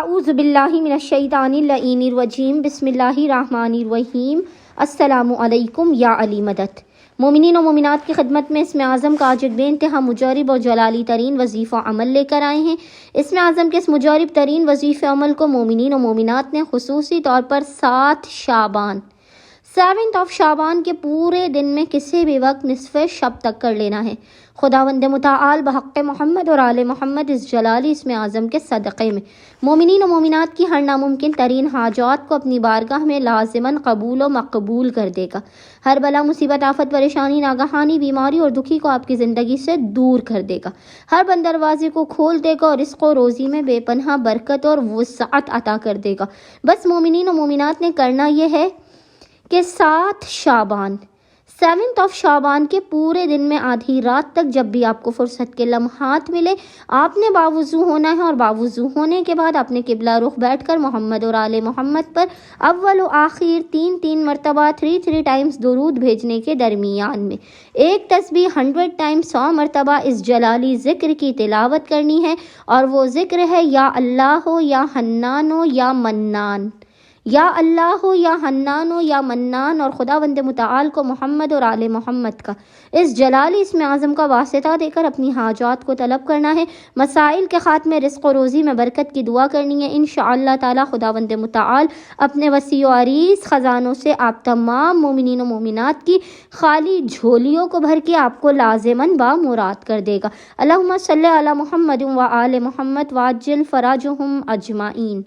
اعوذ باللہ من الشیطان اللعین الرجیم بسم اللہ الرحمن الرحیم السلام علیکم یا علی مدد۔ مومنین و مومنات کی خدمت میں اسم اعظم کا آج ایک بے انتہا مجرب اور جلالی ترین وظیفہ عمل لے کر آئے ہیں۔ اسم اعظم کے اس مجرب ترین وظیفہ عمل کو مومنین و مومنات نے خصوصی طور پر 7 شعبان کے پورے دن میں کسی بھی وقت نصف شب تک کر لینا ہے۔ خداوند متعال بحق محمد اور آل محمد اس جلالی اسم اعظم کے صدقے میں مومنین و مومنات کی ہر ناممکن ترین حاجات کو اپنی بارگاہ میں لازماً قبول و مقبول کر دے گا۔ ہر بلا مصیبت آفت پریشانی ناگہانی بیماری اور دکھی کو آپ کی زندگی سے دور کر دے گا۔ ہر بند دروازے کو کھول دے گا اور رزق و روزی میں بے پناہ برکت اور وسعت عطا کر دے گا۔ بس مومنین و مومنات نے کرنا یہ ہے کہ 7 شعبان کے پورے دن میں آدھی رات تک جب بھی آپ کو فرصت کے لمحات ملے آپ نے باوضو ہونا ہے، اور باوضو ہونے کے بعد آپ نے قبلہ رخ بیٹھ کر محمد اور آل محمد پر اول و آخر 3 مرتبہ 3 ٹائمز درود بھیجنے کے درمیان میں ایک تسبیح 100 ٹائمز 100 مرتبہ اس جلالی ذکر کی تلاوت کرنی ہے، اور وہ ذکر ہے یا اللہ ہو یا حنان ہو یا منان، یا اللہ ہو یا حنان ہو یا منان، اور خداوند متعال کو محمد اور آل محمد کا اس جلالی اسم اعظم کا واسطہ دے کر اپنی حاجات کو طلب کرنا ہے۔ مسائل کے خاتمے، رزق و روزی میں برکت کی دعا کرنی ہے۔ انشاءاللہ تعالی خداوند متعال اپنے وسیع و عریض خزانوں سے آپ تمام مومنین و مومنات کی خالی جھولیوں کو بھر کے آپ کو لازماً بامراد کر دے گا۔ اللہم صلی علی محمد و آل محمد وعجل فرجہم اجمعین۔